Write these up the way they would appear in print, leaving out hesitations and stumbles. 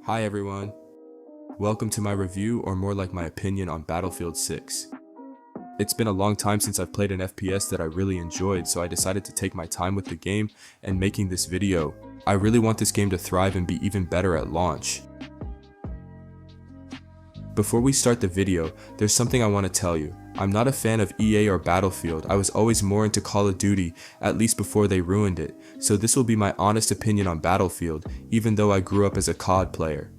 Hi everyone, welcome to my review, or more like my opinion, on Battlefield 6. It's been a long time since I've played an FPS that I really enjoyed, so I decided to take my time with the game and making this video. I really want this game to thrive and be even better at launch. Before we start the video, there's something I want to tell you. I'm not a fan of EA or Battlefield. I was always more into Call of Duty, at least before they ruined it, so this will be my honest opinion on Battlefield, even though I grew up as a COD player.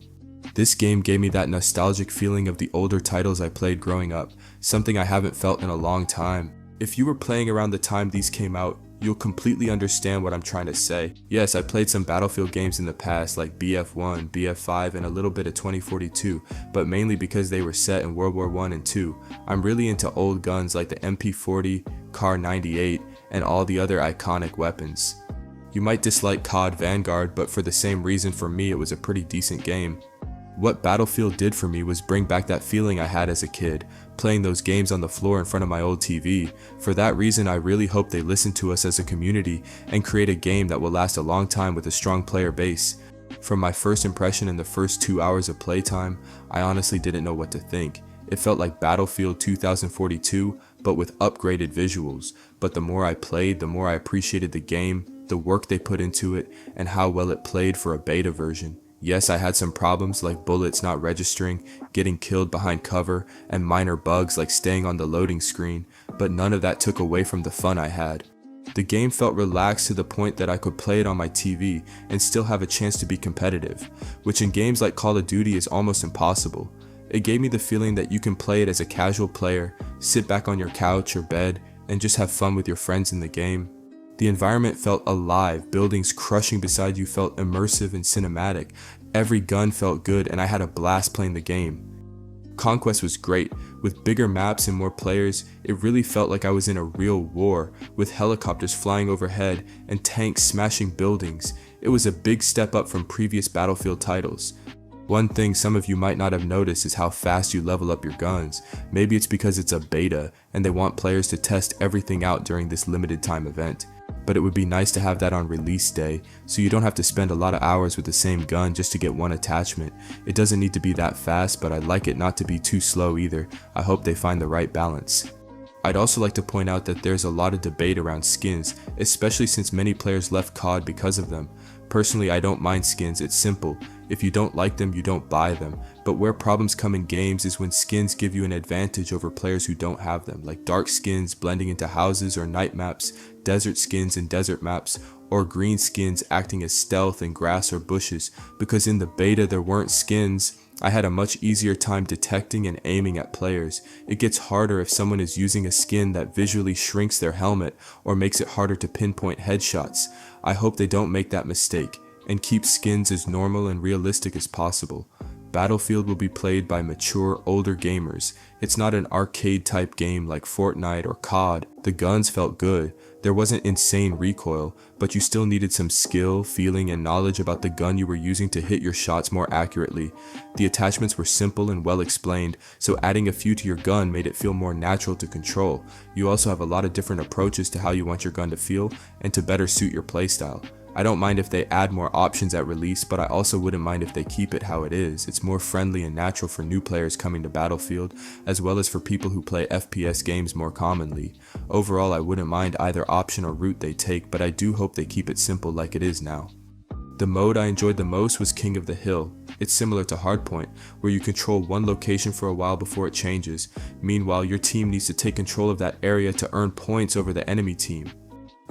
This game gave me that nostalgic feeling of the older titles I played growing up, something I haven't felt in a long time. If you were playing around the time these came out, you'll completely understand what I'm trying to say. Yes, I played some Battlefield games in the past like BF1, BF5, and a little bit of 2042, but mainly because they were set in World War I and II. I'm really into old guns like the MP40, Kar 98, and all the other iconic weapons. You might dislike COD Vanguard, but for the same reason, for me it was a pretty decent game. What Battlefield did for me was bring back that feeling I had as a kid, playing those games on the floor in front of my old TV. For that reason, I really hope they listen to us as a community and create a game that will last a long time with a strong player base. From my first impression in the first 2 hours of playtime, I honestly didn't know what to think. It felt like Battlefield 2042, but with upgraded visuals. But the more I played, the more I appreciated the game, the work they put into it, and how well it played for a beta version. Yes, I had some problems like bullets not registering, getting killed behind cover, and minor bugs like staying on the loading screen, but none of that took away from the fun I had. The game felt relaxed to the point that I could play it on my TV and still have a chance to be competitive, which in games like Call of Duty is almost impossible. It gave me the feeling that you can play it as a casual player, sit back on your couch or bed, and just have fun with your friends in the game. The environment felt alive, buildings crushing beside you felt immersive and cinematic, every gun felt good, and I had a blast playing the game. Conquest was great, with bigger maps and more players. It really felt like I was in a real war, with helicopters flying overhead and tanks smashing buildings. It was a big step up from previous Battlefield titles. One thing some of you might not have noticed is how fast you level up your guns. Maybe it's because it's a beta, and they want players to test everything out during this limited time event. But it would be nice to have that on release day, so you don't have to spend a lot of hours with the same gun just to get one attachment. It doesn't need to be that fast, but I'd like it not to be too slow either. I hope they find the right balance. I'd also like to point out that there's a lot of debate around skins, especially since many players left COD because of them. Personally, I don't mind skins. It's simple. If you don't like them, you don't buy them. But where problems come in games is when skins give you an advantage over players who don't have them, like dark skins blending into houses or night maps, desert skins in desert maps, or green skins acting as stealth in grass or bushes. Because in the beta there weren't skins, I had a much easier time detecting and aiming at players. It gets harder if someone is using a skin that visually shrinks their helmet or makes it harder to pinpoint headshots. I hope they don't make that mistake and keep skins as normal and realistic as possible. Battlefield will be played by mature, older gamers. It's not an arcade type game like Fortnite or COD. The guns felt good. There wasn't insane recoil, but you still needed some skill, feeling, and knowledge about the gun you were using to hit your shots more accurately. The attachments were simple and well explained, so adding a few to your gun made it feel more natural to control. You also have a lot of different approaches to how you want your gun to feel and to better suit your playstyle. I don't mind if they add more options at release, but I also wouldn't mind if they keep it how it is. It's more friendly and natural for new players coming to Battlefield, as well as for people who play FPS games more commonly. Overall, I wouldn't mind either option or route they take, but I do hope they keep it simple like it is now. The mode I enjoyed the most was King of the Hill. It's similar to Hardpoint, where you control one location for a while before it changes. Meanwhile, your team needs to take control of that area to earn points over the enemy team.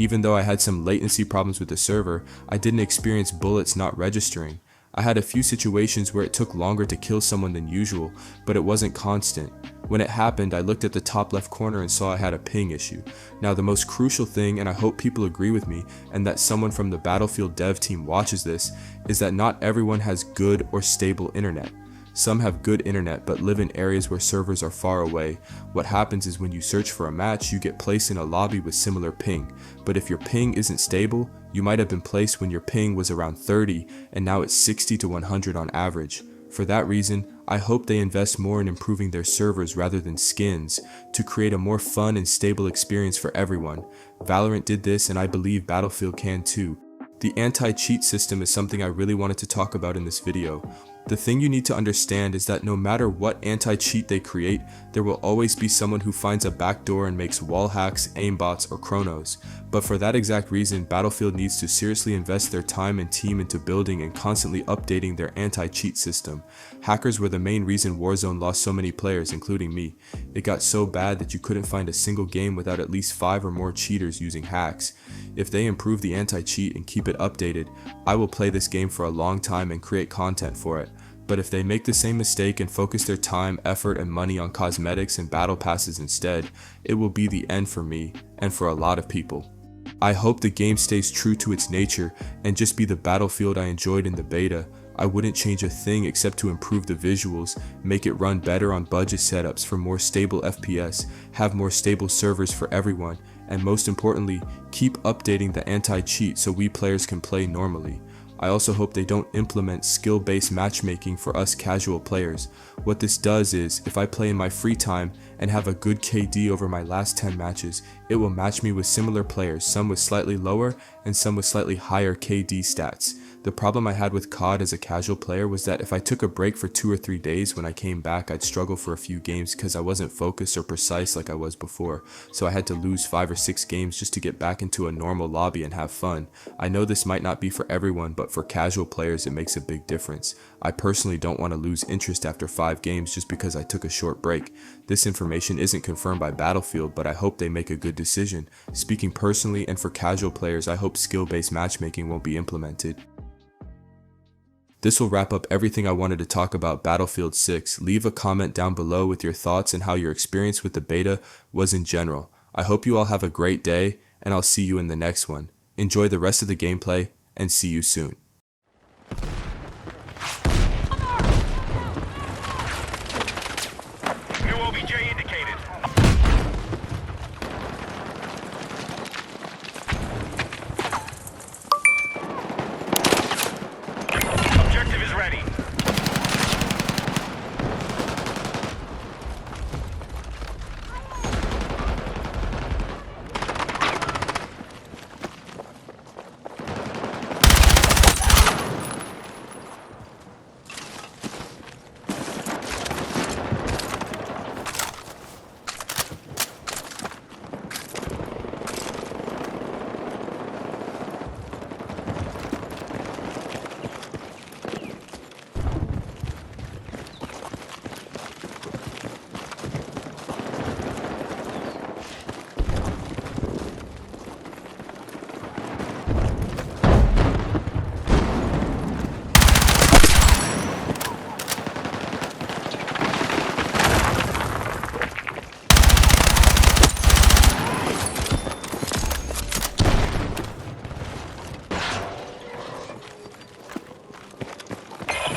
Even though I had some latency problems with the server, I didn't experience bullets not registering. I had a few situations where it took longer to kill someone than usual, but it wasn't constant. When it happened, I looked at the top left corner and saw I had a ping issue. Now the most crucial thing, and I hope people agree with me, and that someone from the Battlefield dev team watches this, is that not everyone has good or stable internet. Some have good internet but live in areas where servers are far away. What happens is when you search for a match, you get placed in a lobby with similar ping. But if your ping isn't stable, you might have been placed when your ping was around 30 and now it's 60 to 100 on average. For that reason, I hope they invest more in improving their servers rather than skins to create a more fun and stable experience for everyone. Valorant did this, and I believe Battlefield can too. The anti-cheat system is something I really wanted to talk about in this video. The thing you need to understand is that no matter what anti-cheat they create, there will always be someone who finds a backdoor and makes wall hacks, aimbots, or chronos. But for that exact reason, Battlefield needs to seriously invest their time and team into building and constantly updating their anti-cheat system. Hackers were the main reason Warzone lost so many players, including me. It got so bad that you couldn't find a single game without at least 5 or more cheaters using hacks. If they improve the anti-cheat and keep it updated, I will play this game for a long time and create content for it. But if they make the same mistake and focus their time, effort, and money on cosmetics and battle passes instead, it will be the end for me and for a lot of people. I hope the game stays true to its nature and just be the Battlefield I enjoyed in the beta. I wouldn't change a thing except to improve the visuals, make it run better on budget setups for more stable FPS, have more stable servers for everyone, and most importantly, keep updating the anti-cheat so we players can play normally. I also hope they don't implement skill-based matchmaking for us casual players. What this does is, if I play in my free time and have a good KD over my last 10 matches, it will match me with similar players, some with slightly lower and some with slightly higher KD stats. The problem I had with COD as a casual player was that if I took a break for 2 or 3 days, when I came back I'd struggle for a few games because I wasn't focused or precise like I was before, so I had to lose 5 or 6 games just to get back into a normal lobby and have fun. I know this might not be for everyone, but for casual players it makes a big difference. I personally don't want to lose interest after 5 games just because I took a short break. This information isn't confirmed by Battlefield, but I hope they make a good decision. Speaking personally and for casual players, I hope skill-based matchmaking won't be implemented. This will wrap up everything I wanted to talk about Battlefield 6. Leave a comment down below with your thoughts and how your experience with the beta was in general. I hope you all have a great day, and I'll see you in the next one. Enjoy the rest of the gameplay, and see you soon. New OBJ indicated. Objective is ready.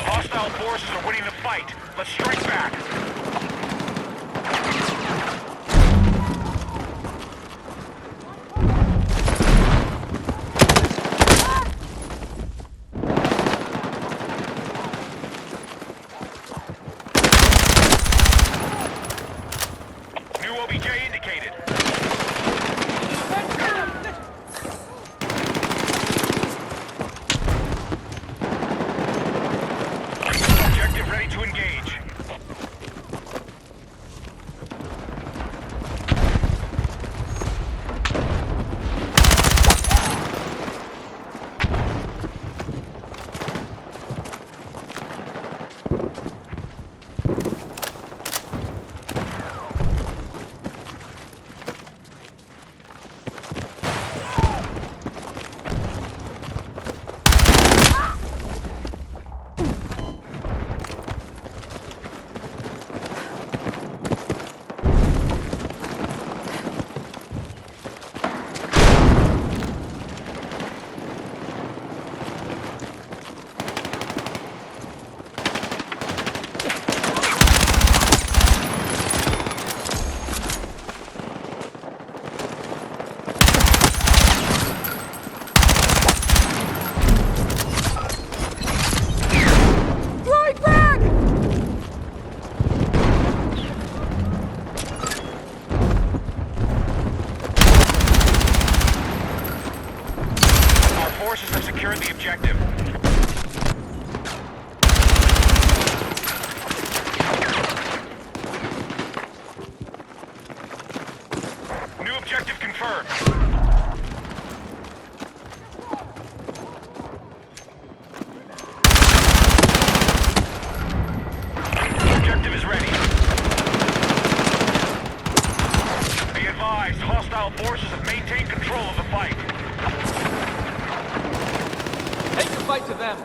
Hostile forces are winning the fight. Let's strike back. New OBJ indicated. Objective ready to engage. Forces have secured the objective. work. Objective is ready. Be advised, hostile forces have maintained control of the fight. Take the fight to them.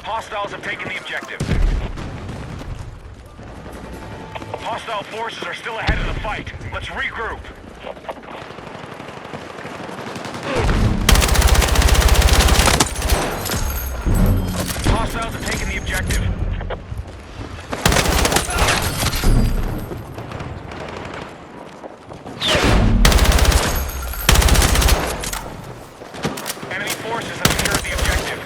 Hostiles have taken the objective. Hostile forces are still ahead of the fight. Let's regroup. Hostiles have taken the objective. Enemy forces have secured the objective.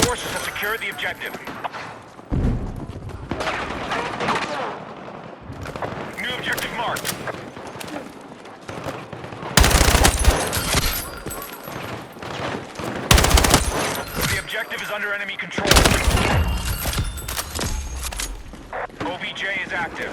Forces have secured the objective. New objective marked. The objective is under enemy control. OBJ is active.